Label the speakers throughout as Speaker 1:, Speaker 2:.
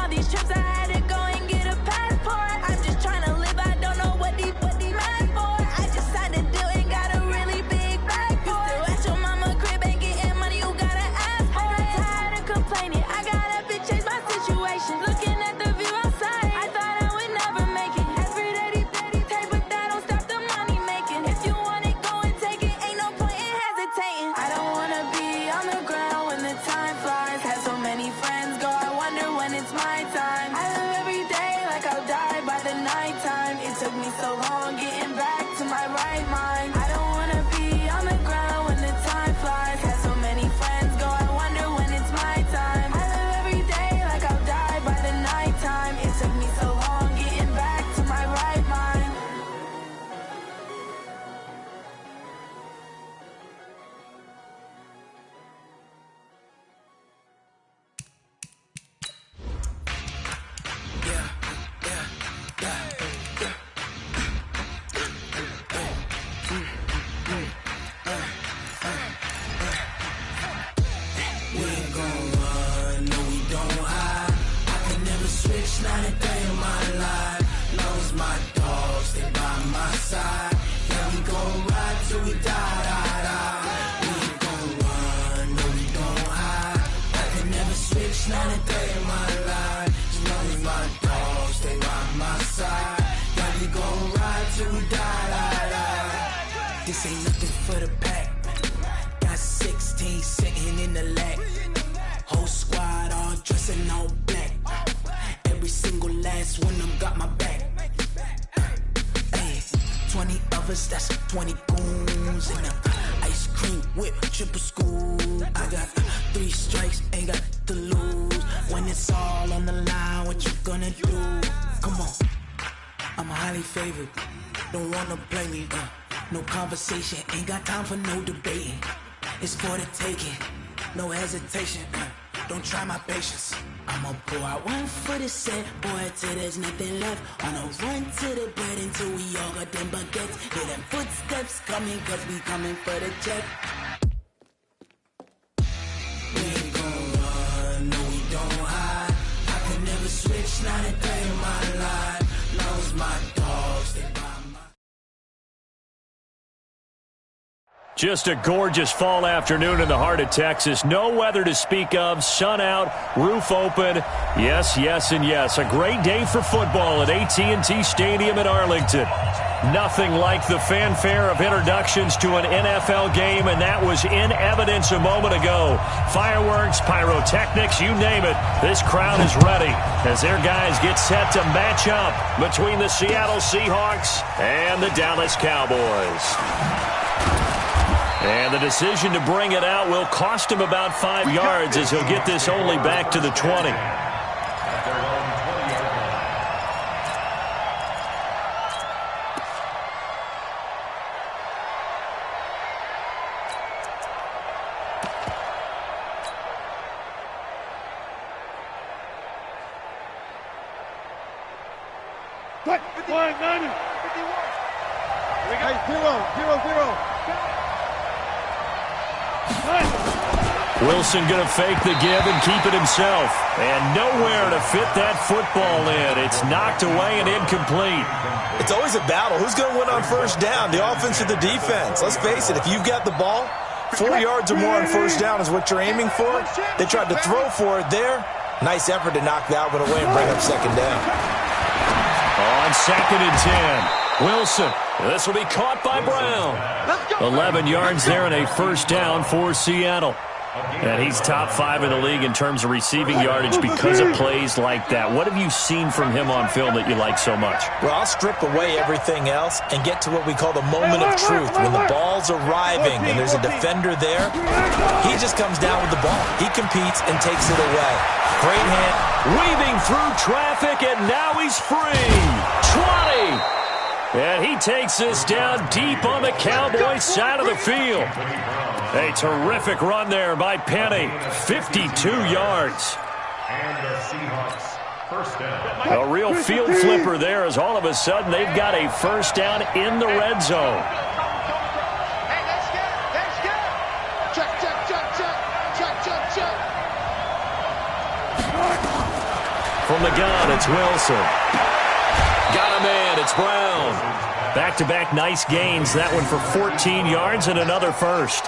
Speaker 1: all these trips, I had to go and get a passport. I'm just trying to live, I don't know what these mad for. I just signed a deal and got a really big bag for it. Still at your mama crib, ain't getting money, you gotta ask for it. I got tired of complaining, I got up and changed my situation. Looking at the view outside, I thought I would never make it. Every day, take, but that don't stop the money making. If you want it, go and take it, ain't no point in hesitating. I don't wanna be on the ground when the time flies. Had so many friends go, I wonder when it's my time. I live every day like I'll die by the nighttime. It took me so long getting back to my right mind. I don't wanna be on the ground when the time flies. Had so many friends go, I wonder when it's my time. I live every day like I'll die by the nighttime. It took me so long getting back to my right mind.
Speaker 2: We ain't gon' run, no we don't hide. I can never switch, not a day in my life. Long as my dogs stay by my side. Yeah, we gon' ride till we die, die, die. We ain't gon' run, no we don't hide. I can never switch, not a day in my life. As long as my dogs stay by my side. Yeah, we gon' ride till we die, die, die. This ain't nothing for the pack. Got 16 sitting in the lag. Whole squad all dressing all black. Every single last one of them got my back. Hey, 20 of us, that's 20 goons. And ice cream whip, triple scoop. I got 3 strikes, ain't got to lose. When it's all on the line, what you gonna do? Come on, I'm highly favored. Don't wanna play me, no conversation. Ain't got time for no debating. It's for the taking, no hesitation. Don't try my patience. I'ma pour out one for the set, boy, till there's nothing left. On a run to the bread until we all got them baguettes. Hear them footsteps coming, cause we coming for the check. We ain't gon' run, no we don't hide. I can never switch, not a day in my life. Long as my dogs stay by my.
Speaker 3: Just a gorgeous fall afternoon in the heart of Texas. No weather to speak of. Sun out, roof open. Yes, yes, and yes. A great day for football at AT&T Stadium in Arlington. Nothing like the fanfare of introductions to an NFL game, and that was in evidence a moment ago. Fireworks, pyrotechnics, you name it. This crowd is ready as their guys get set to match up between the Seattle Seahawks and the Dallas Cowboys. And the decision to bring it out will cost him about 5 yards as he'll get this only back to the 20. Wilson going to fake the give and keep it himself. And nowhere to fit that football in. It's knocked away and incomplete.
Speaker 4: It's always a battle. Who's going to win on first down, the offense or the defense? Let's face it, if you've got the ball, 4 yards or more on first down is what you're aiming for. They tried to throw for it there. Nice effort to knock that one away and bring up second down.
Speaker 3: On 2nd and 10. Wilson. This will be caught by Brown. 11 yards there and a first down for Seattle. And he's top 5 in the league in terms of receiving yardage because of plays like that. What have you seen from him on film that you like so much?
Speaker 4: Well, I'll strip away everything else and get to what we call the moment of truth. When the ball's arriving and there's a defender there, he just comes down with the ball. He competes and takes it away. Great hand.
Speaker 3: Weaving through traffic, and now he's free. 20. And he takes this down deep on the Cowboys side of the field. A terrific run there by Penny. 52 yards.
Speaker 5: And the Seahawks first down.
Speaker 3: A real field flipper there as all of a sudden they've got a first down in the red zone.
Speaker 6: Hey, let's get it. Let's get it. Check, check, check, check. Check, check, check.
Speaker 3: From the gun, it's Wilson. Got a man, it's Brown. Back-to-back nice gains. That one for 14 yards and another first.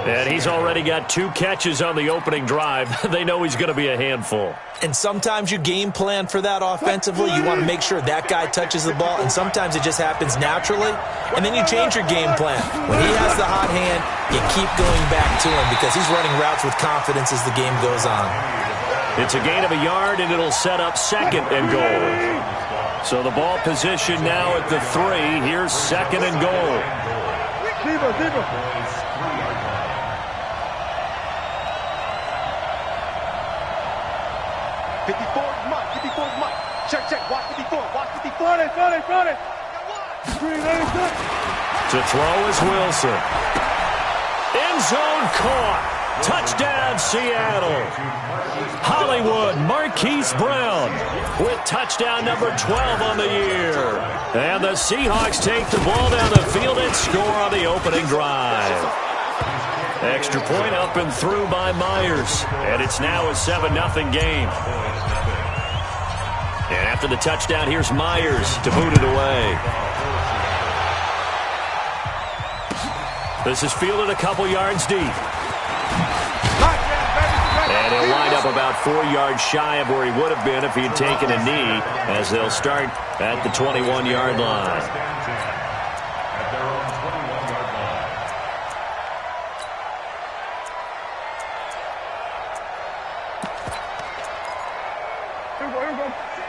Speaker 3: And he's already got 2 catches on the opening drive. They know he's going to be a handful.
Speaker 4: And sometimes you game plan for that offensively. You want to make sure that guy touches the ball, and sometimes it just happens naturally. And then you change your game plan. When he has the hot hand, you keep going back to him because he's running routes with confidence as the game goes on.
Speaker 3: It's a gain of a yard, and it'll set up 2nd and goal. So the ball position now at the 3. Here's 2nd and goal.
Speaker 6: Zebra. 54 Mike. Check. Watch 54. Front it.
Speaker 3: To throw is Wilson. End zone caught. Touchdown, Seattle. Hollywood, Marquise Brown with touchdown number 12 on the year. And the Seahawks take the ball down the field and score on the opening drive. Extra point up and through by Myers. And it's now a 7-0 game. And after the touchdown, here's Myers to boot it away. This is fielded a couple yards deep. And he'll wind up about 4 yards shy of where he would have been if he had taken a knee, as they'll start at the 21-yard line.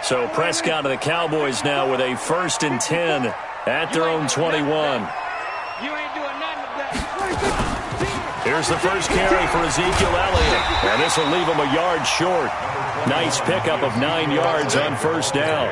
Speaker 3: So Prescott and the Cowboys now with a 1st and 10 at their own 21.
Speaker 6: You ain't doing nothing with that.
Speaker 3: Here's the first carry for Ezekiel Elliott. And this will leave him a yard short. Nice pickup of 9 yards on 1st down.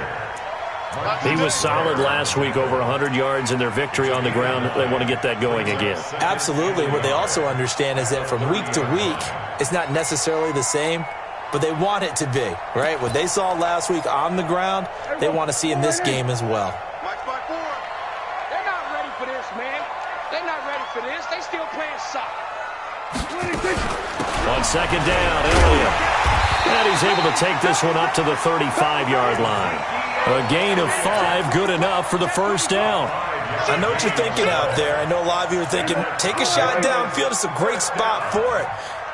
Speaker 3: He was solid last week, over 100 yards in their victory on the ground. They want to get that going again.
Speaker 4: Absolutely. What they also understand is that from week to week, it's not necessarily the same, but they want it to be, right? What they saw last week on the ground, they want to see in this game as well.
Speaker 6: They're not ready for this, man. They're not ready for this. They still playing soccer.
Speaker 3: On 2nd down, Elliott. And he's able to take this one up to the 35-yard line. A gain of 5, good enough for the 1st down.
Speaker 4: I know what you're thinking out there. I know a lot of you are thinking, take a shot downfield. It's a great spot for it.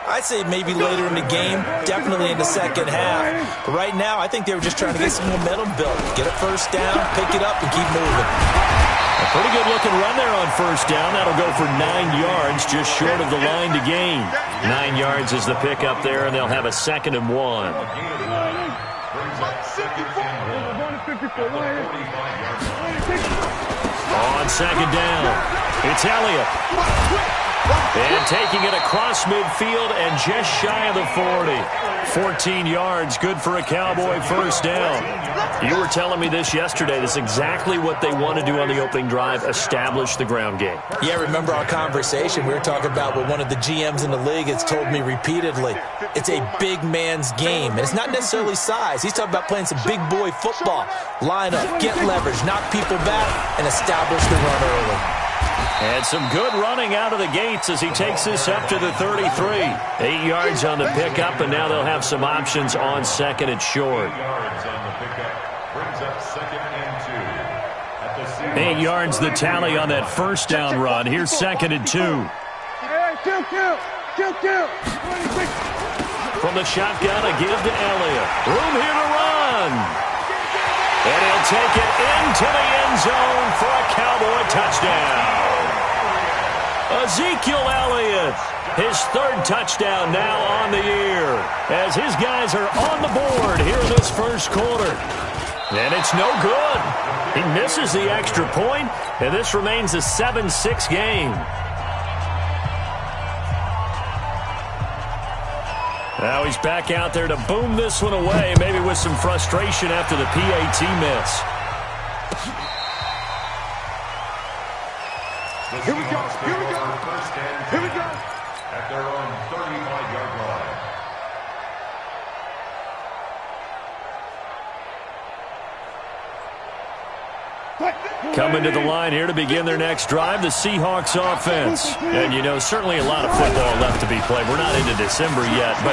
Speaker 4: I'd say maybe later in the game, definitely in the second half. But right now, I think they were just trying to get some momentum built. Get a 1st down, pick it up, and keep moving.
Speaker 3: A pretty good-looking run there on 1st down. That'll go for 9 yards, just short of the line to gain. 9 yards is the pickup there, and they'll have a 2nd and 1. On 2nd down, it's Elliott. And taking it across midfield and just shy of the 40. 14 yards, good for a Cowboy 1st down. You were telling me this yesterday. This is exactly what they want to do on the opening drive, establish the ground game.
Speaker 4: Yeah, remember our conversation? We were talking about what one of the GMs in the league has told me repeatedly. It's a big man's game, and it's not necessarily size. He's talking about playing some big boy football. Line up, get leverage, knock people back, and establish the run early.
Speaker 3: And some good running out of the gates as he takes this up to the 33. 8 yards on the pickup, and now they'll have some options on 2nd and short. 8 yards the tally on that 1st down run. Here's 2nd and 2. From the shotgun, a give to Elliott. Room here to run. And he'll take it into the end zone for a Cowboy touchdown. Ezekiel Elliott, his 3rd touchdown now on the year, as his guys are on the board here in this 1st quarter. And it's no good. He misses the extra point, and this remains a 7-6 game. Now he's back out there to boom this one away, maybe with some frustration after the PAT miss.
Speaker 6: Here we go.
Speaker 5: At their own 35-yard line.
Speaker 3: Coming to the line here to begin their next drive, the Seahawks offense. And, you know, certainly a lot of football left to be played. We're not into December yet, but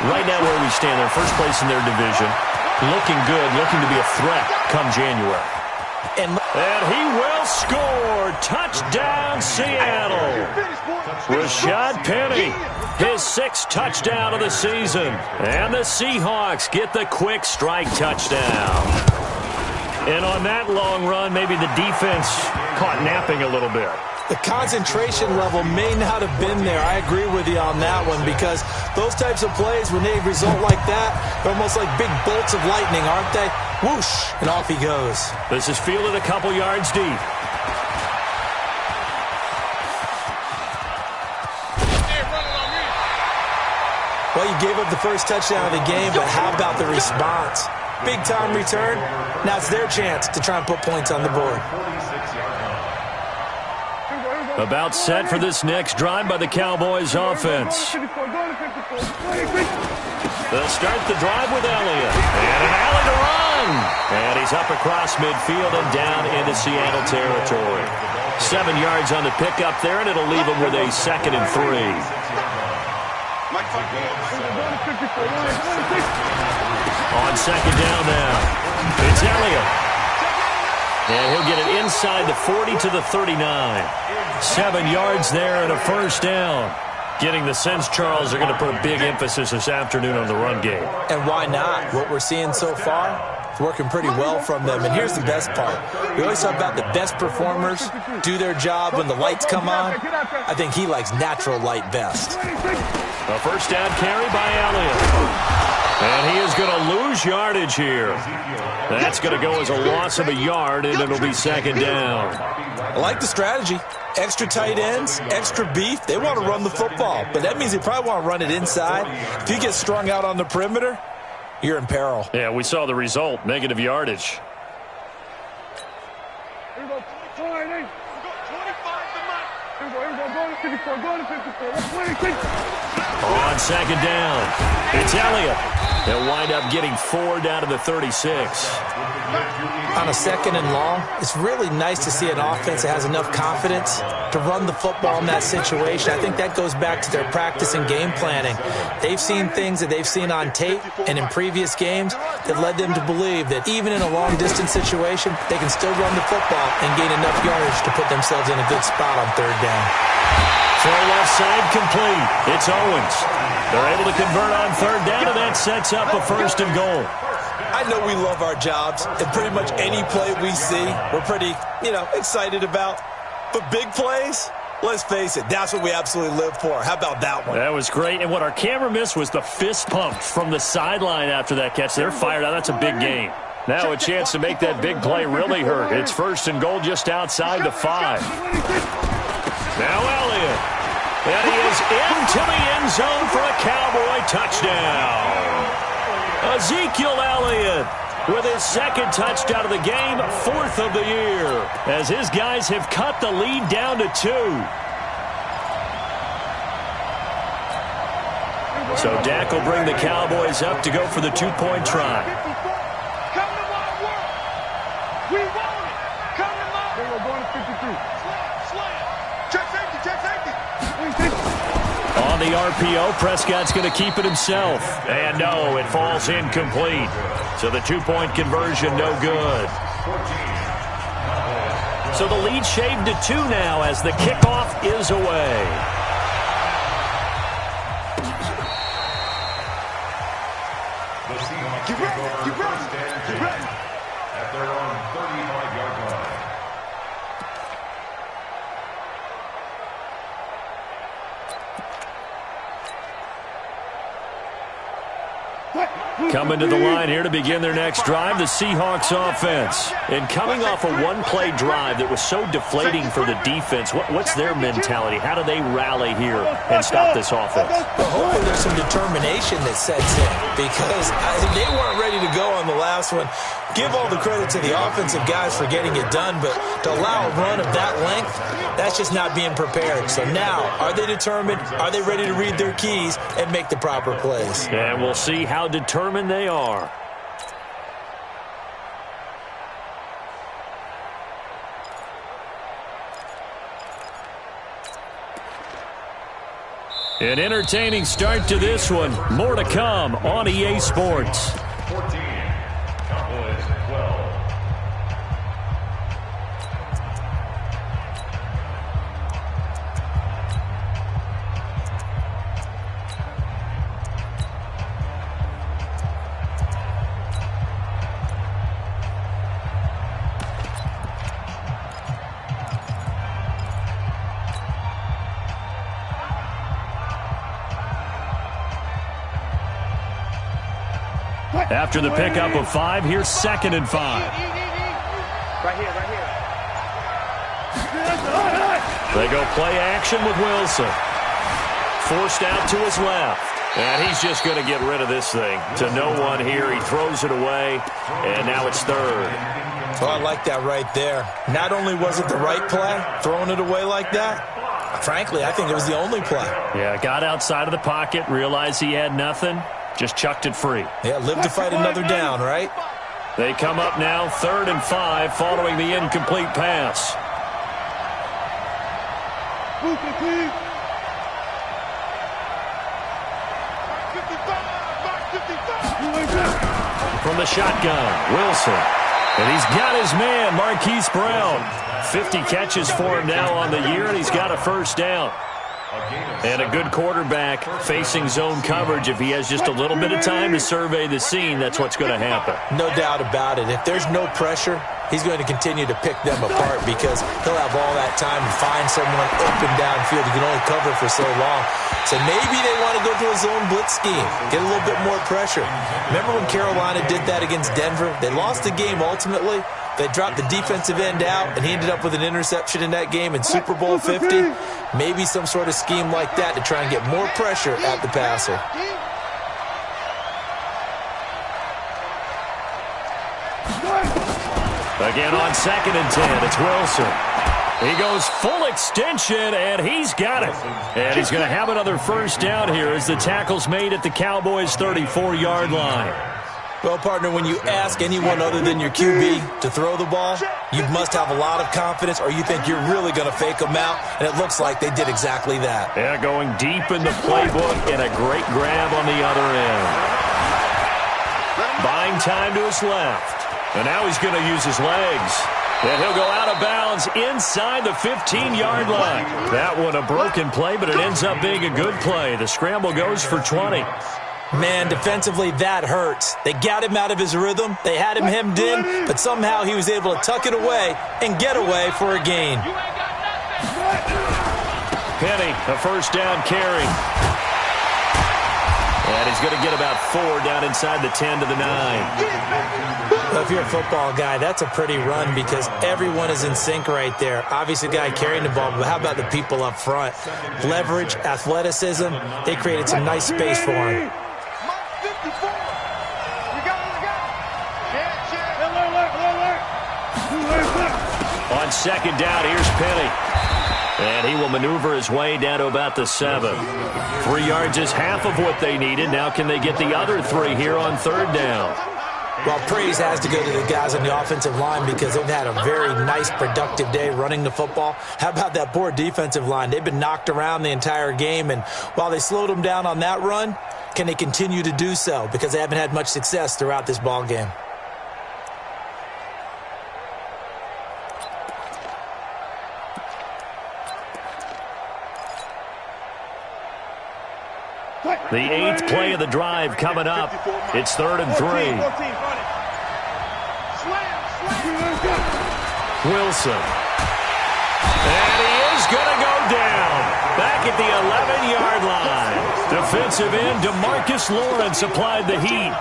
Speaker 3: right now where we stand, they're first place in their division. Looking good, looking to be a threat come January. And he will score. Touchdown, Seattle. Rashad Penny, his 6th touchdown of the season. And the Seahawks get the quick strike touchdown. And on that long run, maybe the defense caught napping a little bit.
Speaker 4: The concentration level may not have been there. I agree with you on that one because those types of plays, when they result like that, they're almost like big bolts of lightning, aren't they? Whoosh, and off he goes.
Speaker 3: This is fielded a couple yards deep.
Speaker 4: Well, you gave up the first touchdown of the game, but how about the response? Big-time return. Now it's their chance to try and put points on the board.
Speaker 3: About set for this next drive by the Cowboys offense. They'll start the drive with Elliott. And an alley to run. And he's up across midfield and down into Seattle territory. 7 yards on the pickup there, and it'll leave him with a 2nd and 3. On 2nd down now, it's Elliott. And he'll get it inside the 40 to the 39. 7 yards there and a first down. Getting the sense, Charles, they're going to put a big emphasis this afternoon on the run game.
Speaker 4: And why not? What we're seeing so far, it's working pretty well from them. And here's the best part. We always talk about the best performers do their job when the lights come on. I think he likes natural light best.
Speaker 3: A first down carry by Elliott. And he is going to lose yardage here. That's going to go as a loss of a yard, and it'll be 2nd down.
Speaker 4: I like the strategy. Extra tight ends, extra beef. They want to run the football, but that means they probably want to run it inside. If you get strung out on the perimeter, you're in peril.
Speaker 3: Yeah, we saw the result, negative yardage. On 2nd down, it's Elliott. They'll wind up getting 4 down to the 36.
Speaker 4: On a 2nd and long, it's really nice to see an offense that has enough confidence to run the football in that situation. I think that goes back to their practice and game planning. They've seen things that they've seen on tape and in previous games that led them to believe that even in a long-distance situation, they can still run the football and gain enough yardage to put themselves in a good spot on 3rd down.
Speaker 3: Throw left side complete. It's Owens. They're able to convert on 3rd down, and that sets up a 1st and goal.
Speaker 4: I know we love our jobs, and pretty much any play we see, we're pretty, excited about. But big plays, let's face it, that's what we absolutely live for. How about that one?
Speaker 3: That was great, and what our camera missed was the fist pump from the sideline after that catch. They're fired out. That's a big game. Now a chance to make that big play really hurt. It's 1st and goal just outside the 5. Now Elliott. And he is into the end zone for a Cowboy touchdown. Ezekiel Elliott with his 2nd touchdown of the game, 4th of the year, as his guys have cut the lead down to 2. So Dak will bring the Cowboys up to go for the 2-point try.
Speaker 6: Come to my work. We want it. Come to my work. We're going to 53. Slam. Check safety. Check safety.
Speaker 3: On the RPO, Prescott's going to keep it himself. And no, it falls incomplete. So the 2-point conversion, no good. So the lead shaved to 2 now as the kickoff is away.
Speaker 5: The Seahawks get first and 10 at their own 35-yard line.
Speaker 3: Coming to the line here to begin their next drive, the Seahawks offense. And coming off a one-play drive that was so deflating for the defense, what's their mentality? How do they rally here and stop this offense?
Speaker 4: Well, hopefully there's some determination that sets in because they weren't ready to go on the last one. Give all the credit to the offensive guys for getting it done, but to allow a run of that length, that's just not being prepared. So now, are they determined? Are they ready to read their keys and make the proper plays?
Speaker 3: And we'll see how determined they are. An entertaining start to this one. More to come on EA Sports.
Speaker 5: 14, Cowboys 12.
Speaker 3: After the pickup of 5, here's 2nd and 5.
Speaker 6: Right here.
Speaker 3: They go play action with Wilson. Forced out to his left. And he's just going to get rid of this thing. To no one here. He throws it away. And now it's 3rd.
Speaker 4: Oh, I like that right there. Not only was it the right play, throwing it away like that, frankly, I think it was the only play.
Speaker 3: Yeah, got outside of the pocket, realized he had nothing. Just chucked it free.
Speaker 4: Yeah, live to fight another down, right?
Speaker 3: They come up now 3rd and 5 following the incomplete pass. From the shotgun, Wilson. And he's got his man, Marquise Brown. 50 catches for him now on the year, and he's got a 1st down. And a good quarterback facing zone coverage. If he has just a little bit of time to survey the scene, that's what's going to happen.
Speaker 4: No doubt about it. If there's no pressure, he's going to continue to pick them apart because he'll have all that time to find someone open downfield. He can only cover for so long. So maybe they want to go to a zone blitz scheme, get a little bit more pressure. Remember when Carolina did that against Denver? They lost the game ultimately. They dropped the defensive end out, and he ended up with an interception in that game in Super Bowl 50. Maybe some sort of scheme like that to try and get more pressure at the passer.
Speaker 3: Again on 2nd and 10, it's Wilson. He goes full extension, and he's got it. And he's going to have another 1st down here as the tackle's made at the Cowboys' 34-yard line.
Speaker 4: Well, partner, when you ask anyone other than your QB to throw the ball, you must have a lot of confidence or you think you're really going to fake them out, and it looks like they did exactly that.
Speaker 3: Yeah, going deep in the playbook and a great grab on the other end. Buying time to his left. And now he's going to use his legs. And he'll go out of bounds inside the 15-yard line. That one a broken play, but it ends up being a good play. The scramble goes for 20.
Speaker 4: Man, defensively, that hurts. They got him out of his rhythm. They had him hemmed in, but somehow he was able to tuck it away and get away for a gain.
Speaker 3: Penny, a 1st down carry. And he's going to get about 4 down inside the 10 to the 9.
Speaker 4: Well, if you're a football guy, that's a pretty run because everyone is in sync right there. Obviously, the guy carrying the ball, but how about the people up front? Leverage, athleticism, they created some nice space for him.
Speaker 3: On 2nd down, here's Penny. And he will maneuver his way down to about the 7. 3 yards is half of what they needed. Now can they get the other 3 here on 3rd down?
Speaker 4: Well, praise has to go to the guys on the offensive line because they've had a very nice, productive day running the football. How about that poor defensive line? They've been knocked around the entire game, and while they slowed them down on that run, can they continue to do so? Because they haven't had much success throughout this ball game.
Speaker 3: The 8th play of the drive coming up. It's 3rd and 3. Wilson. And he is going to go down. Back at the 11-yard line. Defensive end DeMarcus Lawrence applied the heat.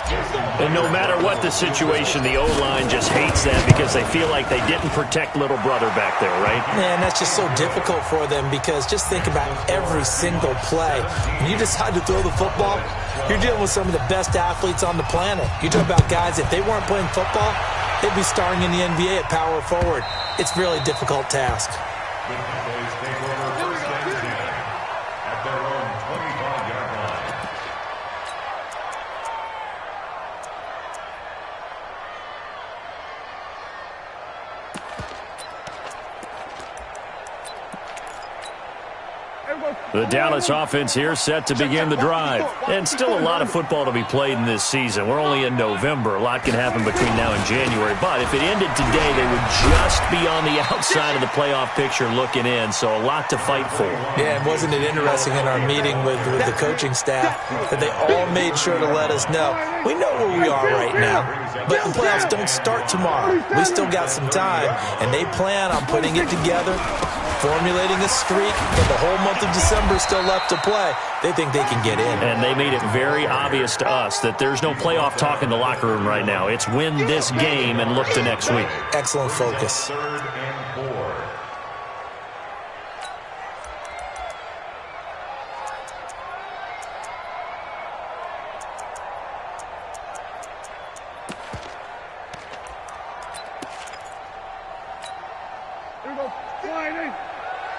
Speaker 3: And no matter what the situation, the O-line just hates that because they feel like they didn't protect little brother back there, right?
Speaker 4: Man, that's just so difficult for them because just think about every single play. When you decide to throw the football, you're dealing with some of the best athletes on the planet. You talk about guys, if they weren't playing football, they'd be starring in the NBA at power forward. It's a really difficult task.
Speaker 3: The Dallas offense here set to begin the drive. And still a lot of football to be played in this season. We're only in November. A lot can happen between now and January. But if it ended today, they would just be on the outside of the playoff picture looking in. So a lot to fight for.
Speaker 4: Yeah, and wasn't it interesting in our meeting with the coaching staff that they all made sure to let us know, we know where we are right now, but the playoffs don't start tomorrow. We still got some time, and they plan on putting it together, formulating a streak, and the whole month of December is still left to play. They think they can get in.
Speaker 3: And they made it very obvious to us that there's no playoff talk in the locker room right now. It's win this game and look to next week.
Speaker 4: Excellent focus.
Speaker 5: Third and 4.
Speaker 6: Here we go. Flying in.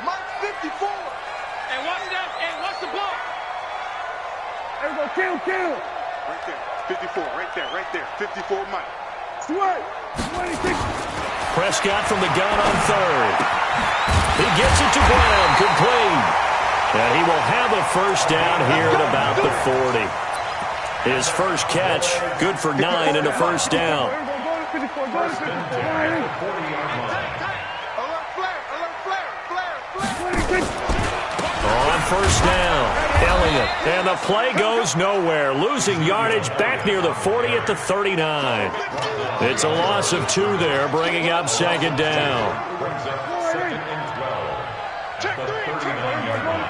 Speaker 6: Mike 54. And watch that. And watch the ball. There we go. Kill. Right there. 54. Right there. 54 Mike. Sweat. 26.
Speaker 3: Prescott from the gun on third. He gets it to Brown. Complete. And he will have a first down here at about the 40. His first catch, good for 9 and a first down.
Speaker 6: Go to 54. Go to 54.
Speaker 3: On first down, Elliott. And the play goes nowhere. Losing yardage back near the 40 at the 39. It's a loss of 2 there, bringing up second down.
Speaker 5: Second and 12. At the 39-yard line.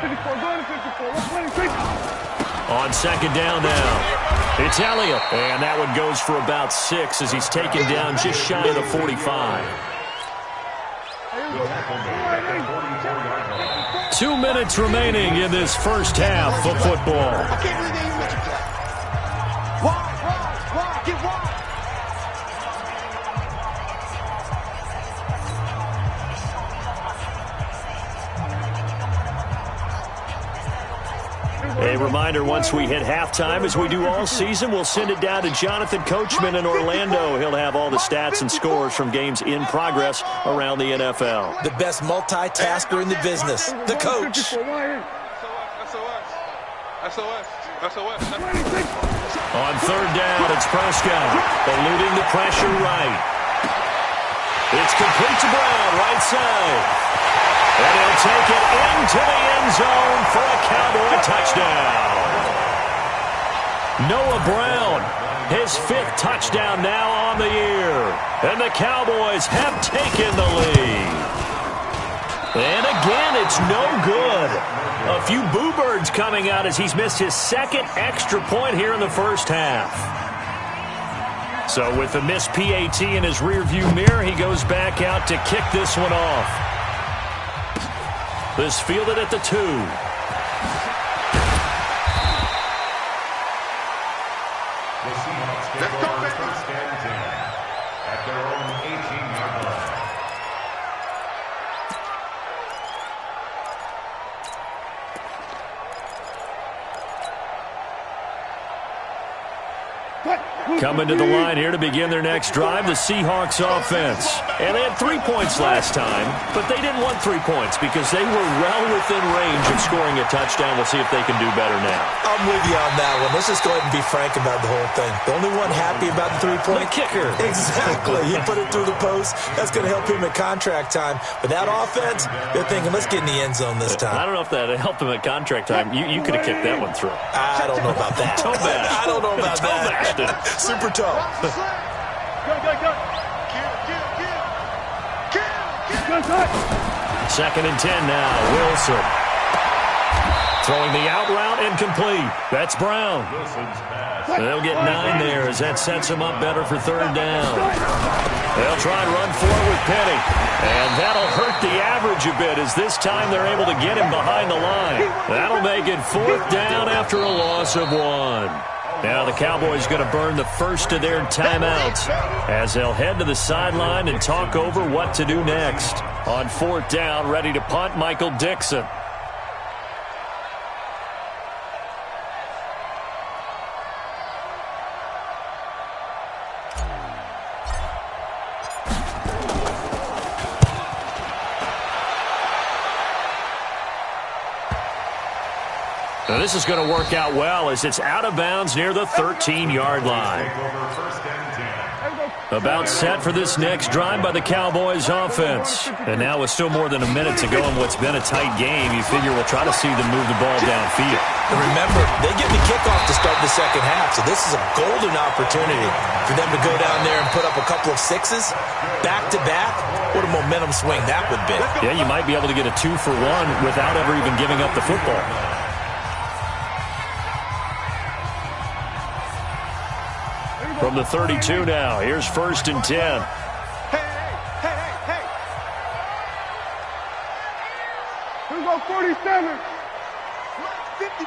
Speaker 3: On second down now, it's Elliott. And that one goes for about 6 as he's taken down just shy of the 45. 2 minutes remaining in this first half of football.
Speaker 6: I can't believe they even let you play. Why? Get wide.
Speaker 3: A reminder, once we hit halftime, as we do all season, we'll send it down to Jonathan Coachman in Orlando. He'll have all the stats and scores from games in progress around the NFL.
Speaker 4: The best multitasker in the business, the coach.
Speaker 6: SOS.
Speaker 3: On third down, it's Prescott, eluding the pressure right. It's complete to Brown, right side. And he'll take it into the end zone for a Cowboy touchdown. Noah Brown, his 5th touchdown now on the year. And the Cowboys have taken the lead. And again, it's no good. A few boo birds coming out as he's missed his 2nd extra point here in the first half. So with the missed PAT in his rearview mirror, he goes back out to kick this one off. This fielded at the 2.
Speaker 5: The Seahawks take over first and 10 at their own 18-yard line.
Speaker 3: Coming to the line here to begin their next drive, the Seahawks offense. And they had 3 points last time, but they didn't want 3 points because they were well within range of scoring a touchdown. We'll see if they can do better now.
Speaker 4: I'm with you on that one. Let's just go ahead and be frank about the whole thing. The only one happy about the 3-point?
Speaker 3: The kicker.
Speaker 4: Exactly. He put it through the post. That's going to help him at contract time. But that offense, they're thinking, let's get in the end zone this time.
Speaker 3: I don't know if that helped him at contract time. You could have kicked that one through.
Speaker 4: I don't know about that.
Speaker 3: Toe bash.
Speaker 4: I don't know about
Speaker 3: Toe
Speaker 4: that.
Speaker 3: bashed it.
Speaker 4: Super toe.
Speaker 3: Second and 10 now. Wilson. Throwing the out route incomplete. That's Brown. They'll get 9 there as that sets them up better for third down. They'll try and run for it with Penny. And that'll hurt the average a bit as this time they're able to get him behind the line. That'll make it 4th down after a loss of 1. Now the Cowboys going to burn the first of their timeouts as they'll head to the sideline and talk over what to do next. On 4th down, ready to punt, Michael Dixon. Now this is going to work out well as it's out of bounds near the 13-yard line. About set for this next drive by the Cowboys offense. And now with still more than a minute to go in what's been a tight game, you figure we'll try to see them move the ball downfield.
Speaker 4: And remember, they get the kickoff to start the second half, so this is a golden opportunity for them to go down there and put up a couple of sixes back-to-back. What a momentum swing that would be.
Speaker 3: Yeah, you might be able to get a 2-for-1 without ever even giving up the football. From the 32 now, here's 1st and 10.
Speaker 6: Hey. Here we go, 47. 50.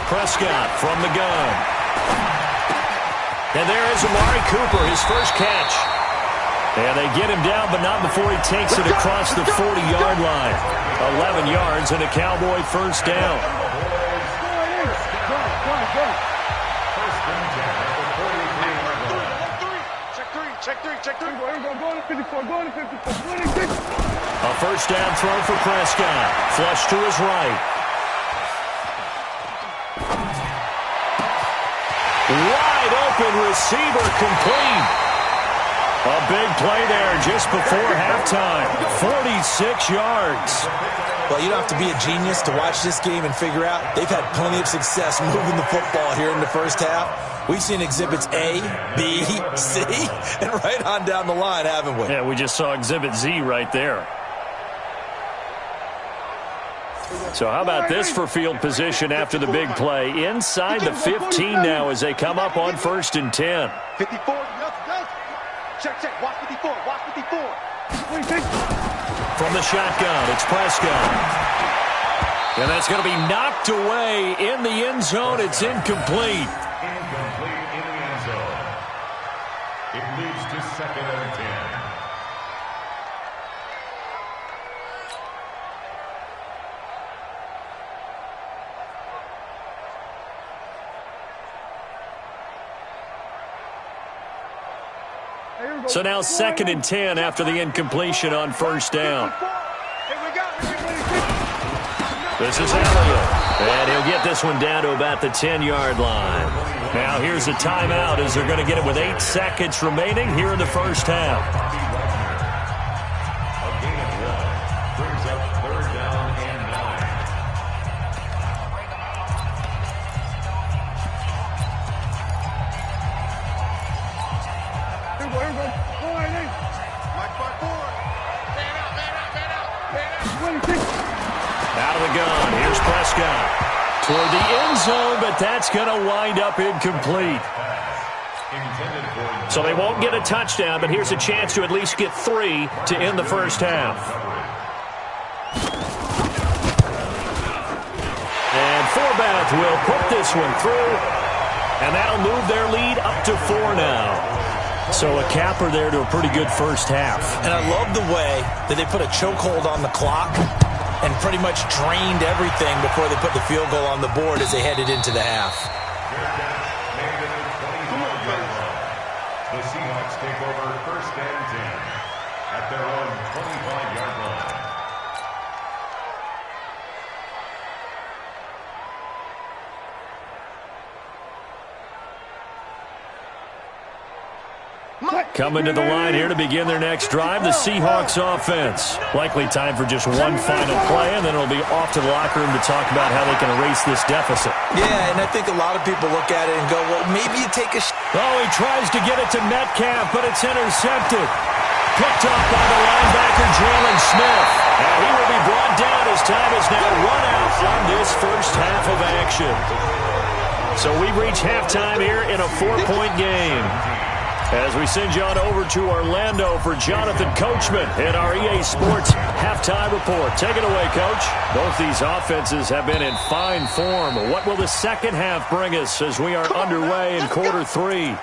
Speaker 3: Prescott from the gun. And there is Amari Cooper, his first catch. And they get him down, but not before he takes it across the 40-yard line. 11 yards and a Cowboy first down.
Speaker 6: Check three. Go to 54.
Speaker 3: A first down throw for Prescott. Flush to his right. Wide open receiver complete. A big play there just before halftime. 46 yards.
Speaker 4: Well, you don't have to be a genius to watch this game and figure out they've had plenty of success moving the football here in the first half. We've seen exhibits A, B, C, and right on down the line, haven't we?
Speaker 3: Yeah, we just saw exhibit Z right there. So how about this for field position after the big play? Inside the 15 now as they come up on 1st and 10.
Speaker 6: 54. Check. Watch 54.
Speaker 3: From the shotgun, it's Prescott. And that's going to be knocked away in the end zone. It's incomplete.
Speaker 5: Incomplete in the end zone. It leads to 2nd and 10.
Speaker 3: So now 2nd and 10 after the incompletion on 1st down. This is Elliott. And he'll get this one down to about the 10-yard line. Now here's a timeout as they're going to get it with 8 seconds remaining here in the first half.
Speaker 5: A gain of 1 brings up 3rd down and 9.
Speaker 3: Out of the gun, here's Prescott. Toward the end zone, but that's going to wind up incomplete. So they won't get a touchdown, but here's a chance to at least get 3 to end the first half. And Forbath will put this one through, and that'll move their lead up to 4 now. So a capper there to a pretty good first half.
Speaker 4: And I love the way that they put a chokehold on the clock and pretty much drained everything before they put the field goal on the board as they headed into the half.
Speaker 5: The Seahawks take over 1st and 10 at their own 25-yard line.
Speaker 3: Coming to the line here to begin their next drive, the Seahawks offense. Likely time for just one final play, and then it'll be off to the locker room to talk about how they can erase this deficit.
Speaker 4: Yeah, and I think a lot of people look at it and go, well, maybe you take a
Speaker 3: Oh, he tries to get it to Metcalf, but it's intercepted. Picked up by the linebacker, Jalen Smith. And he will be brought down as time is now run out on this first half of action. So we reach halftime here in a 4-point game. As we send you on over to Orlando for Jonathan Coachman in our EA Sports Halftime Report. Take it away, Coach. Both these offenses have been in fine form. What will the second half bring us as we are underway in quarter 3?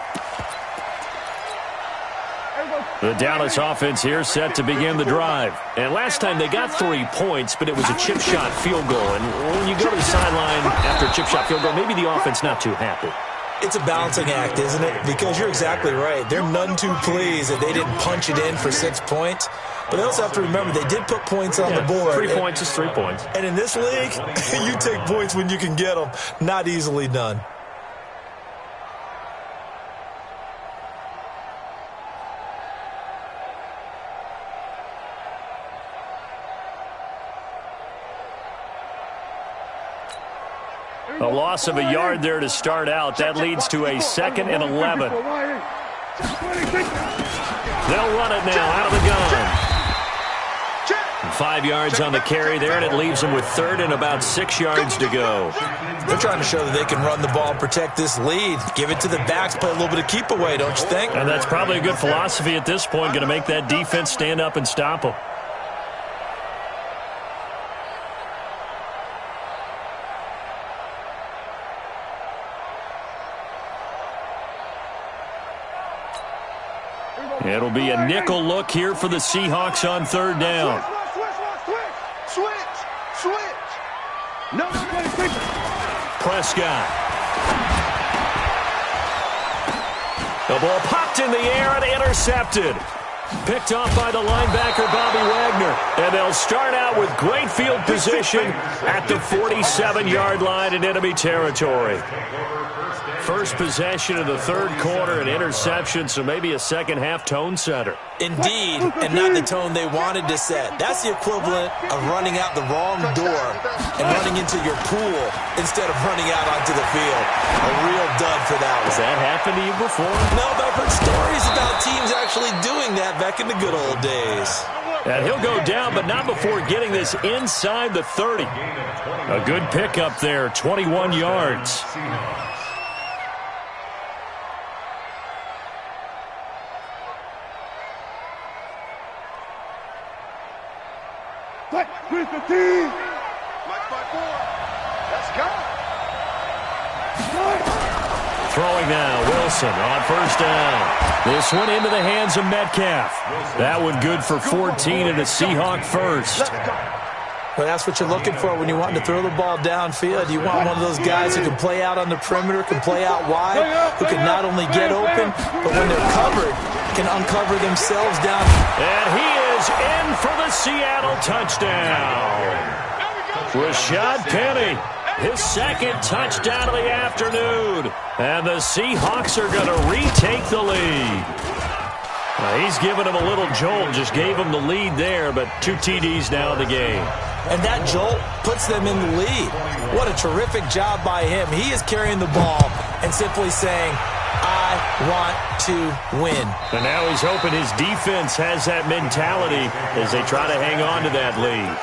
Speaker 3: The Dallas offense here set to begin the drive. And last time they got 3 points, but it was a chip shot field goal. And when you go to the sideline after a chip shot field goal, maybe the offense not too happy.
Speaker 4: It's a balancing act, isn't it? Because you're exactly right. They're none too pleased that they didn't punch it in for 6 points. But they also have to remember they did put points on the board.
Speaker 3: 3 points is 3 points.
Speaker 4: And in this league, you take points when you can get them. Not easily done.
Speaker 3: A loss of a yard there to start out. That leads to a 2nd and 11. They'll run it now out of the gun. 5 yards on the carry there, and it leaves them with 3rd and about 6 yards to go.
Speaker 4: They're trying to show that they can run the ball and protect this lead. Give it to the backs, play a little bit of keep away, don't you think?
Speaker 3: And that's probably a good philosophy at this point, going to make that defense stand up and stop them. It'll be a nickel look here for the Seahawks on 3rd down.
Speaker 6: Switch. No,
Speaker 3: Prescott. The ball popped in the air and intercepted. Picked off by the linebacker, Bobby Wagner. And they'll start out with great field position at the 47-yard line in enemy territory. First possession of the 3rd quarter, an interception, so maybe a second-half tone setter.
Speaker 4: Indeed, and not the tone they wanted to set. That's the equivalent of running out the wrong door and running into your pool instead of running out onto the field. A real dud for that one.
Speaker 3: Has that happened to you before?
Speaker 4: No, but I've heard stories about teams actually doing that back in the good old days.
Speaker 3: And he'll go down, but not before getting this inside the 30. A good pickup there, 21 yards.
Speaker 6: With the team. Let's go.
Speaker 3: Throwing now, Wilson on 1st down. This one into the hands of Metcalf. That one good for 14 and a Seahawk first.
Speaker 4: Well, that's what you're looking for when you want to throw the ball downfield. You want one of those guys who can play out on the perimeter, can play out wide, who can not only get open, but when they're covered, can uncover themselves down.
Speaker 3: And he is in for the Seattle touchdown. Rashad Penny, his 2nd touchdown of the afternoon. And the Seahawks are going to retake the lead. He's given him a little jolt, just gave him the lead there, but 2 TDs now in the game.
Speaker 4: And that jolt puts them in the lead. What a terrific job by him. He is carrying the ball and simply saying, I want to win.
Speaker 3: And now he's hoping his defense has that mentality as they try to hang on to that lead.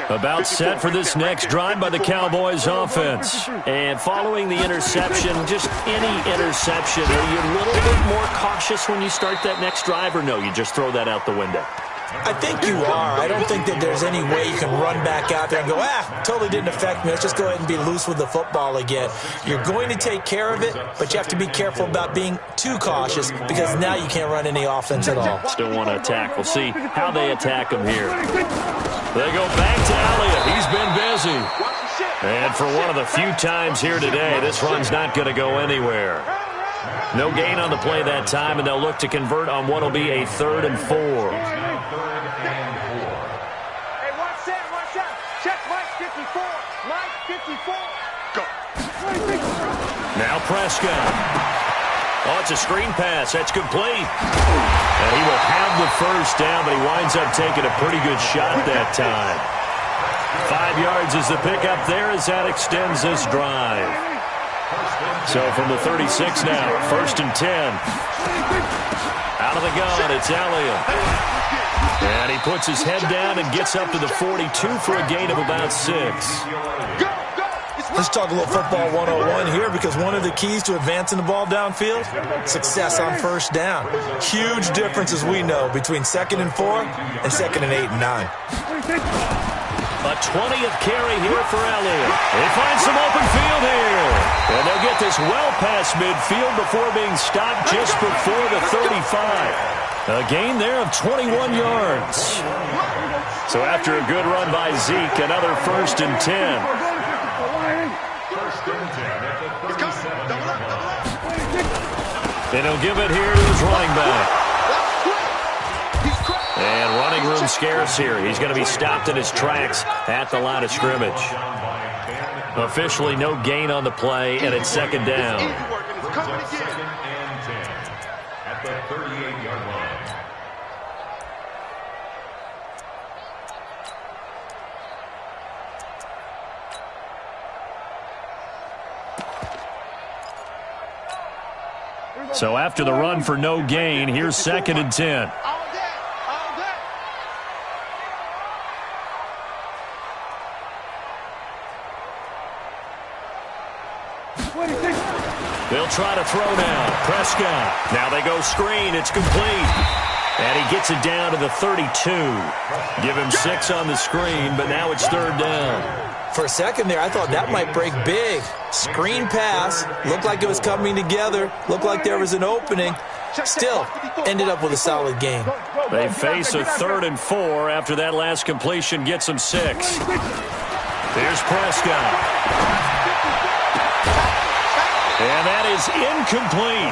Speaker 3: About set for this next drive by the Cowboys offense. And following the interception, just any interception, are you a little bit more cautious when you start that next drive, or no, you just throw that out the window?
Speaker 4: I think you are. I don't think that there's any way you can run back out there and go, totally didn't affect me. Let's just go ahead and be loose with the football again. You're going to take care of it, but you have to be careful about being too cautious because now you can't run any offense at all.
Speaker 3: Still want to attack. We'll see how they attack him here. They go back to Elliott. He's been busy. And for one of the few times here today, this run's not going to go anywhere. No gain on the play that time, and they'll look to convert on what will be a 3rd and 4.
Speaker 6: Hey, watch out. Check Mike 54. Mike 54. Go.
Speaker 3: Now Prescott. Oh, it's a screen pass. That's complete. And he will have the 1st down, but he winds up taking a pretty good shot that time. 5 yards is the pickup there as that extends this drive. So from the 36 now, 1st and 10. Out of the gun, it's Elliott. And he puts his head down and gets up to the 42 for a gain of about 6.
Speaker 4: Let's talk a little football 101 here because one of the keys to advancing the ball downfield, success on 1st down. Huge difference, as we know, between 2nd and 4 and 2nd and 8 and 9.
Speaker 3: A 20th carry here for Elliott. They find some open field here. And they'll get this well past midfield before being stopped just before the 35. A gain there of 21 yards. So after a good run by Zeke, another 1st and 10.
Speaker 5: 1st and 10 at the 37-yard line.
Speaker 3: And he'll give it here to his running back. And running room scarce here. He's going to be stopped in his tracks at the line of scrimmage. Officially no gain on the play, and it's 2nd down.
Speaker 5: 2nd and 10 at the 38-yard line.
Speaker 3: So after the run for no gain, here's 2nd and 10. They'll try to throw now. Prescott. Now they go screen. It's complete. And he gets it down to the 32. Give him 6 on the screen, but now it's 3rd down.
Speaker 4: For a second there, I thought that might break big. Screen pass. Looked like it was coming together. Looked like there was an opening. Still, ended up with a solid game.
Speaker 3: They face a 3rd and 4 after that last completion gets them 6. Here's Prescott. And that is incomplete.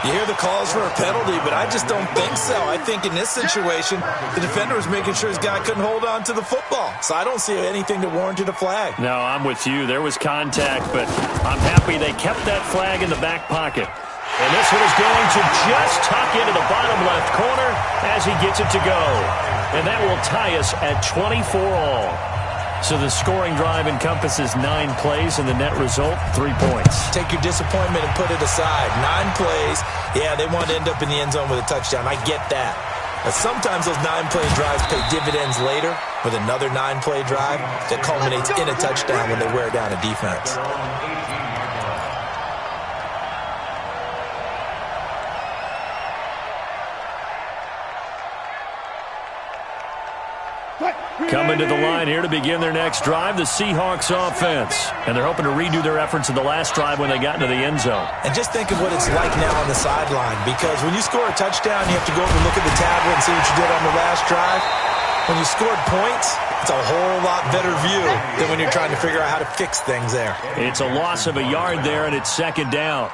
Speaker 4: You hear the calls for a penalty, but I just don't think so. I think in this situation, the defender was making sure his guy couldn't hold on to the football. So I don't see anything that warranted a flag.
Speaker 3: No, I'm with you. There was contact, but I'm happy they kept that flag in the back pocket. And this one is going to just tuck into the bottom left corner as he gets it to go. And that will tie us at 24 all. So the scoring drive encompasses 9 plays, and the net result, 3 points.
Speaker 4: Take your disappointment and put it aside. 9 plays. Yeah, they want to end up in the end zone with a touchdown. I get that. But sometimes those 9-play drives pay dividends later with another 9-play drive that culminates in a touchdown when they wear down a defense.
Speaker 3: Coming to the line here to begin their next drive, the Seahawks offense. And they're hoping to redo their efforts in the last drive when they got into the end zone.
Speaker 4: And just think of what it's like now on the sideline, because when you score a touchdown, you have to go over and look at the tablet and see what you did on the last drive. When you scored points, it's a whole lot better view than when you're trying to figure out how to fix things there.
Speaker 3: It's a loss of a yard there, and it's 2nd down.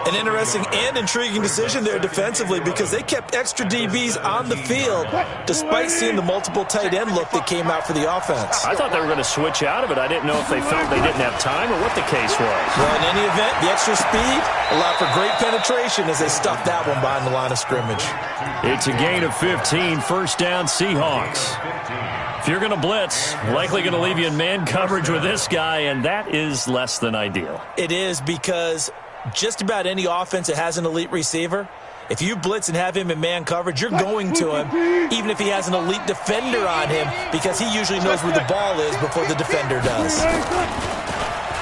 Speaker 4: An interesting and intriguing decision there defensively, because they kept extra DBs on the field despite seeing the multiple tight end look that came out for the offense.
Speaker 3: I thought they were going to switch out of it. I didn't know if they felt they didn't have time or what the case was.
Speaker 4: Well, in any event, the extra speed allowed for great penetration as they stuffed that one behind the line of scrimmage.
Speaker 3: It's a gain of 15, 1st down Seahawks. If you're going to blitz, likely going to leave you in man coverage with this guy, and that is less than ideal.
Speaker 4: It is, because just about any offense that has an elite receiver, if you blitz and have him in man coverage, you're going to him, even if he has an elite defender on him, because he usually knows where the ball is before the defender does.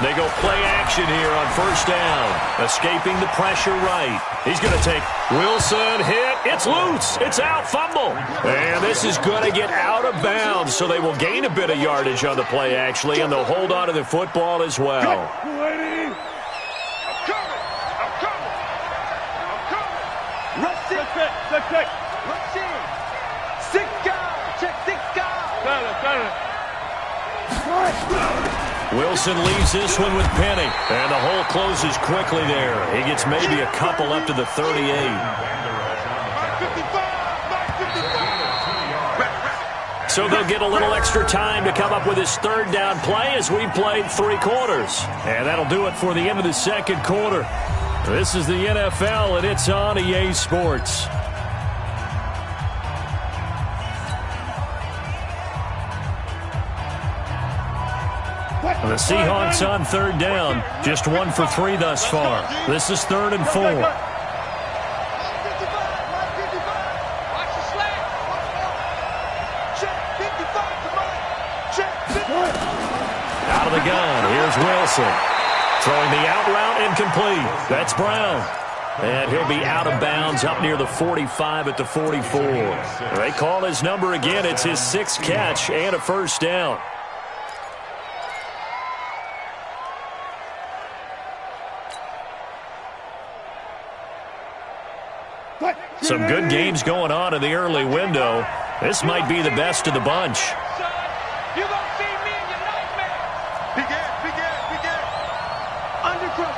Speaker 3: They go play action here on 1st down. Escaping the pressure right. He's going to take Wilson, hit. It's loose. It's out, fumble. And this is going to get out of bounds, so they will gain a bit of yardage on the play, actually, and they'll hold on to the football as well.
Speaker 6: I'm coming. Rush it. Check. Rush it. 6 guys. Check 6 guys. Got it.
Speaker 3: Wilson leaves this one with Penny. And the hole closes quickly there. He gets maybe a couple up to the 38. So they'll get a little extra time to come up with his 3rd down play as we played 3 quarters. And that'll do it for the end of the 2nd quarter. This is the NFL, and it's on EA Sports. The Seahawks on 3rd down, just 1 for 3 thus far. This is 3rd and 4. Out of the gun, here's Wilson. Throwing the out route, incomplete. That's Brown. And he'll be out of bounds up near the 45 at the 44. They call his number again. It's his 6th catch and a 1st down. Some good games going on in the early window. This might be the best of the bunch.
Speaker 6: You gonna see me in your nightmare. Begin. Undercut.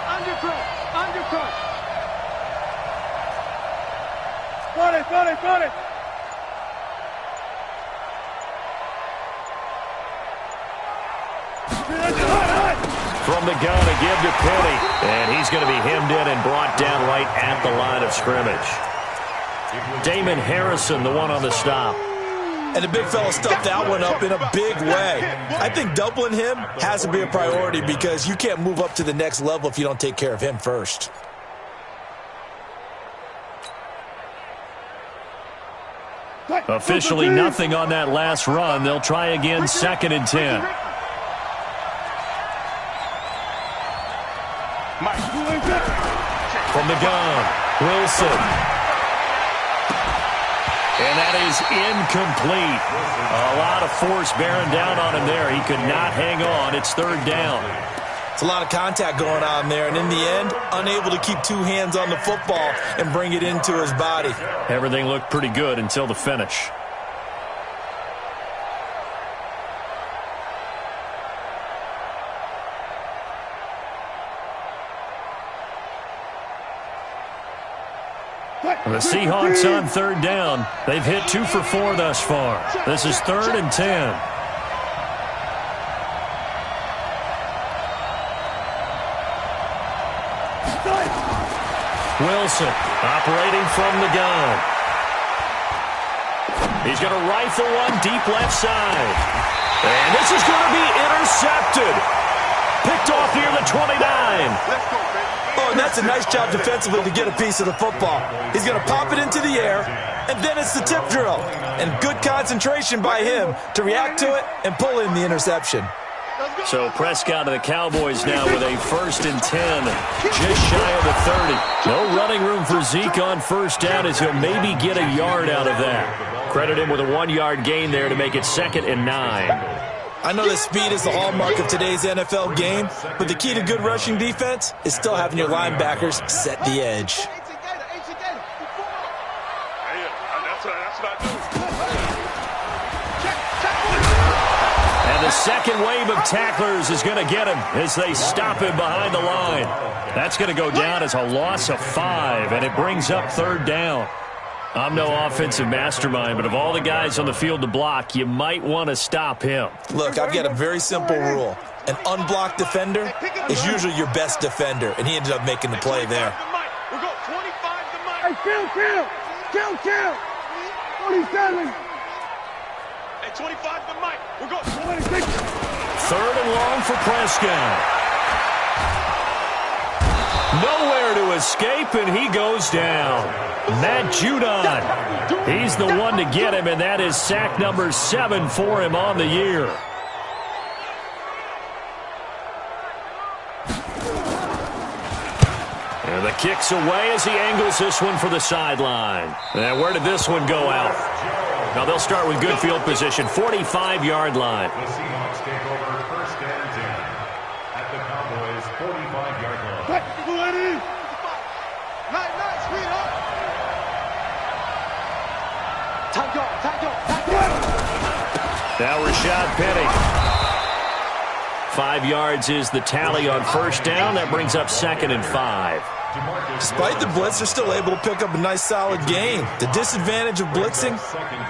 Speaker 6: Got it.
Speaker 3: From the gun, a give to Penny. And he's going to be hemmed in and brought down right at the line of scrimmage. Damon Harrison, the one on the stop.
Speaker 4: And the big fella stuffed that one up in a big way. I think doubling him has to be a priority because you can't move up to the next level if you don't take care of him first.
Speaker 3: Officially nothing on that last run. They'll try again, 2nd and 10. From the gun, Wilson. And that is incomplete. A lot of force bearing down on him there. He could not hang on. It's 3rd down.
Speaker 4: It's a lot of contact going on there, and in the end, unable to keep 2 hands on the football and bring it into his body.
Speaker 3: Everything looked pretty good until the finish. The Seahawks on 3rd down. They've hit 2 for 4 thus far. This is 3rd and 10. Wilson operating from the gun. He's going to rifle one deep left side. And this is going to be intercepted. Picked off near the 29.
Speaker 6: Let's go, baby.
Speaker 4: Oh, and that's a nice job defensively to get a piece of the football. He's going to pop it into the air, and then it's the tip drill. And good concentration by him to react to it and pull in the interception.
Speaker 3: So Prescott and the Cowboys now with a 1st and 10, just shy of the 30. No running room for Zeke on 1st down as he'll maybe get a yard out of that. Credit him with a 1-yard gain there to make it 2nd and 9.
Speaker 4: I know that speed is the hallmark of today's NFL game, but the key to good rushing defense is still having your linebackers set the edge.
Speaker 3: And the second wave of tacklers is going to get him as they stop him behind the line. That's going to go down as a loss of 5, and it brings up 3rd down. I'm no offensive mastermind, but of all the guys on the field to block, you might want to stop him.
Speaker 4: Look, I've got a very simple rule. An unblocked defender is usually your best defender, and he ended up making the play there.
Speaker 6: We'll go 25 to Mike. Hey, kill. 27. Hey, 25 to Mike. We'll go 26.
Speaker 3: 3rd and long for Prescott. Nowhere to escape, and he goes down. Matt Judon, he's the one to get him, and that is sack number 7 for him on the year. And the kick's away as he angles this one for the sideline. And where did this one go out? Now they'll start with good field position, 45-yard line.
Speaker 5: The Seahawks take over 1st and 10 at the Cowboys' 45-yard line.
Speaker 6: Nice, sweetheart.
Speaker 3: Now Rashad Penny. 5 yards is the tally on 1st down. That brings up 2nd and 5.
Speaker 4: Despite the blitz, they're still able to pick up a nice solid gain. The disadvantage of blitzing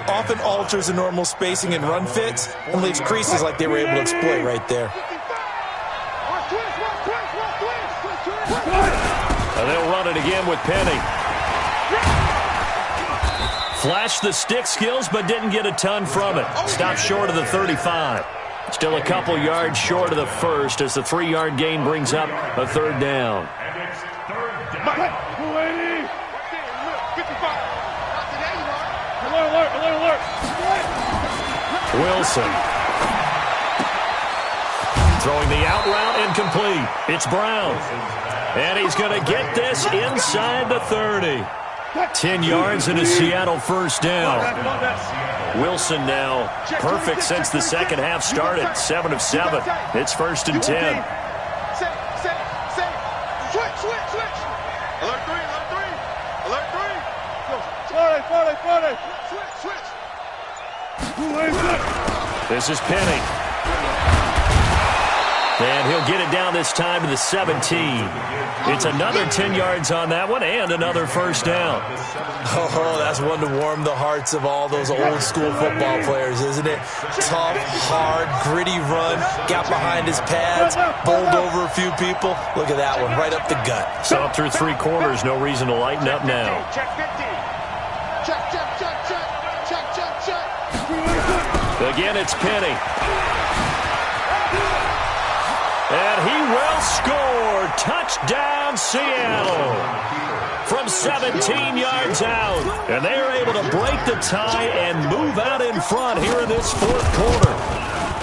Speaker 4: often alters the normal spacing and run fits and leaves creases like they were able to exploit right there.
Speaker 3: They'll run it again with Penny. Flashed the stick skills, but didn't get a ton from it. Stopped short of the 35. Still a couple yards short of the 1st as the 3-yard gain brings up a 3rd down.
Speaker 5: And it's 3rd down.
Speaker 6: Alert.
Speaker 3: Wilson. Throwing the out route incomplete. It's Brown. And he's going to get this inside the 30. 10 yards and a Seattle 1st down. Wilson now perfect since the second half started. 7 of 7. It's 1st and 10.
Speaker 6: Switch. Alert 3.
Speaker 3: This is Penny. And he'll get it down this time to the 17. It's another 10 yards on that one and another first down.
Speaker 4: Oh, that's one to warm the hearts of all those old school football players, isn't it? Tough, hard, gritty run, got behind his pads, bowled over a few people. Look at that one, right up the gut.
Speaker 3: So up through 3 quarters, no reason to lighten up now.
Speaker 6: Check 50. Check.
Speaker 3: Again, it's Penny. And he will score. Touchdown, Seattle. From 17 yards out. And they are able to break the tie and move out in front here in this fourth quarter.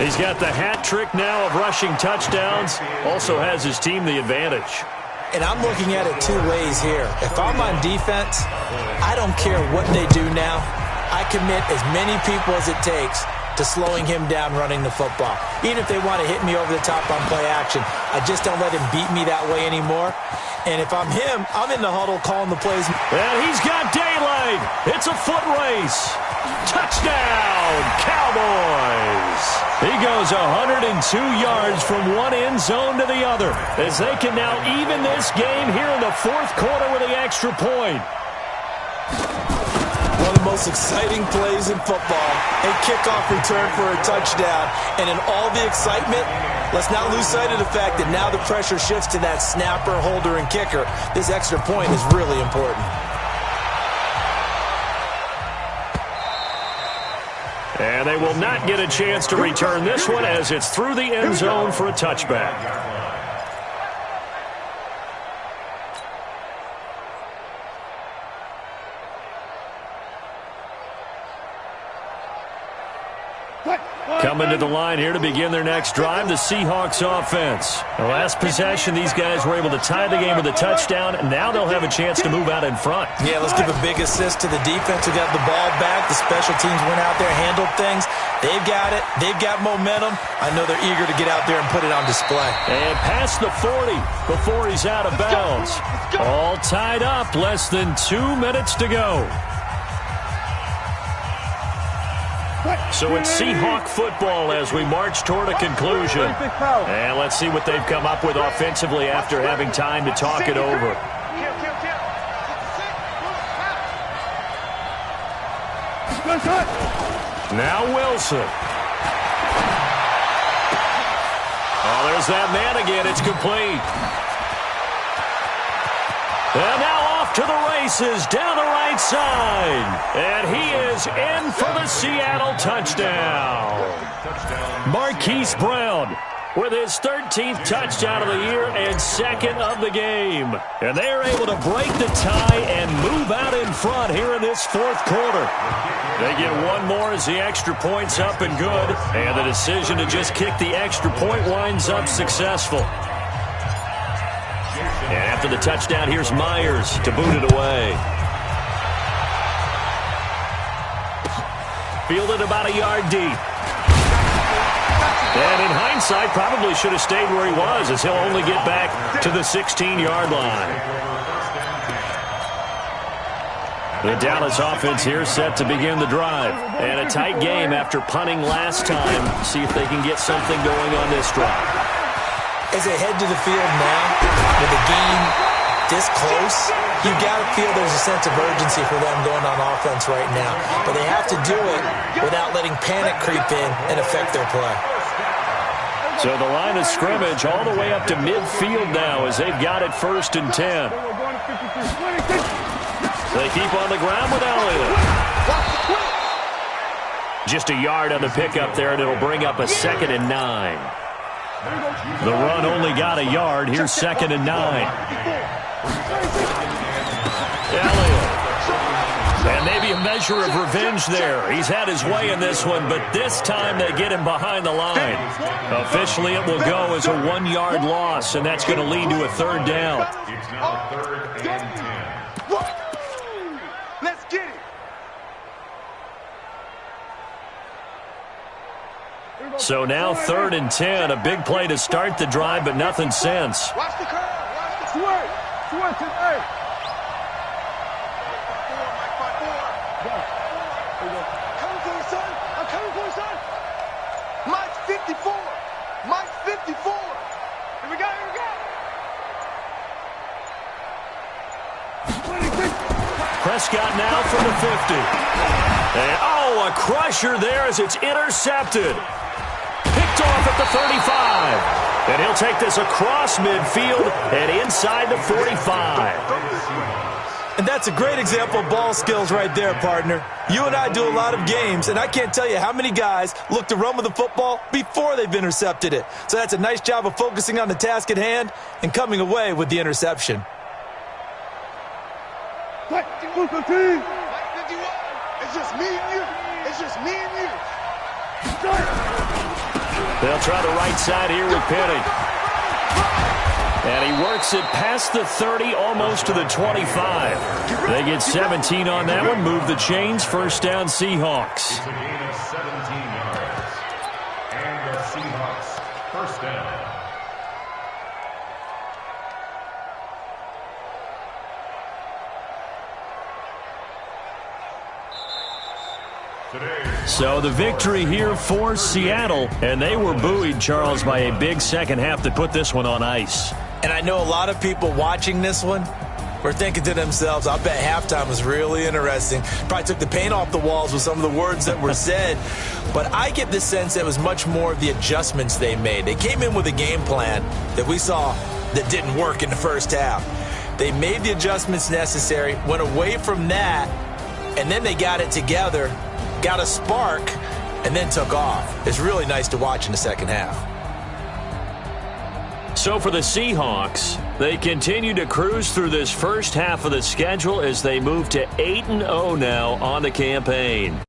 Speaker 3: He's got the hat trick now of rushing touchdowns. Also has his team the advantage.
Speaker 4: And I'm looking at it 2 ways here. If I'm on defense, I don't care what they do now. I commit as many people as it takes to slowing him down running the football. Even if they want to hit me over the top on play action, I just don't let him beat me that way anymore. And if I'm him, I'm in the huddle calling the plays.
Speaker 3: And he's got daylight. It's a foot race. Touchdown, Cowboys. He goes 102 yards from one end zone to the other as they can now even this game here in the fourth quarter with the extra point.
Speaker 4: One of the most exciting plays in football, a kickoff return for a touchdown. And in all the excitement, let's not lose sight of the fact that now the pressure shifts to that snapper, holder, and kicker. This extra point is really important.
Speaker 3: And they will not get a chance to return this one as it's through the end zone for a touchback. Coming to the line here to begin their next drive, the Seahawks offense. The last possession, these guys were able to tie the game with a touchdown, and now they'll have a chance to move out in front.
Speaker 4: Yeah, let's give a big assist to the defense who got the ball back. The special teams went out there, handled things. They've got it. They've got momentum. I know they're eager to get out there and put it on display.
Speaker 3: And past the 40 before he's out of bounds. All tied up, less than 2 minutes to go. So it's Seahawk football as we march toward a conclusion. And let's see what they've come up with offensively after having time to talk it over. Now Wilson. Oh, there's that man again. It's complete. And now off to the races down the right side. And he is in for the Seattle touchdown. Marquise Brown with his 13th touchdown of the year and second of the game. And they are able to break the tie and move out in front here in this fourth quarter. They get one more as the extra point's up and good. And the decision to just kick the extra point winds up successful. And after the touchdown, here's Myers to boot it away. Fielded about a yard deep. And in hindsight, probably should have stayed where he was as he'll only get back to the 16-yard line. The Dallas offense here set to begin the drive. And a tight game after punting last time. See if they can get something going on this drive.
Speaker 4: As they head to the field now, with the game this close, you've got to feel there's a sense of urgency for them going on offense right now. But they have to do it without letting panic creep in and affect their play.
Speaker 3: So the line of scrimmage all the way up to midfield now as they've got it 1st and 10. They keep on the ground with Elliott. Just a yard on the pickup there, and it'll bring up a 2nd and 9. The run only got a yard. Here's 2nd and 9. Elliott. And maybe a measure of revenge there. He's had his way in this one, but this time they get him behind the line. Officially, it will go as a 1-yard loss, and that's going to lead to a 3rd down.
Speaker 5: It's now 3rd and 10.
Speaker 6: Let's get it.
Speaker 3: So now 3rd and 10, a big play to start the drive, but nothing since.
Speaker 6: Watch the curve. Watch the switch. Switch it, hey.
Speaker 3: Prescott now from the 50. And, oh, a crusher there as it's intercepted. Picked off at the 35. And he'll take this across midfield and inside the 45.
Speaker 4: And that's a great example of ball skills right there, partner. You and I do a lot of games, and I can't tell you how many guys look to run with the football before they've intercepted it. So that's a nice job of focusing on the task at hand and coming away with the interception.
Speaker 6: It's just me and you. It's just me and you.
Speaker 3: They'll try the right side here with Penny. And he works it past the 30, almost to the 25. They get 17 on that one, move the chains, first down Seahawks.
Speaker 5: It's a gain of 17 yards. And the Seahawks, first down.
Speaker 3: So the victory here for Seattle, and they were buoyed, Charles, by a big second half that put this one on ice.
Speaker 4: And I know a lot of people watching this one were thinking to themselves, I bet halftime was really interesting. Probably took the paint off the walls with some of the words that were said. But I get the sense that it was much more of the adjustments they made. They came in with a game plan that we saw that didn't work in the first half. They made the adjustments necessary, went away from that, and then they got it together, got a spark, and then took off. It's really nice to watch in the second half.
Speaker 3: So for the Seahawks, they continue to cruise through this first half of the schedule as they move to 8-0 now on the campaign.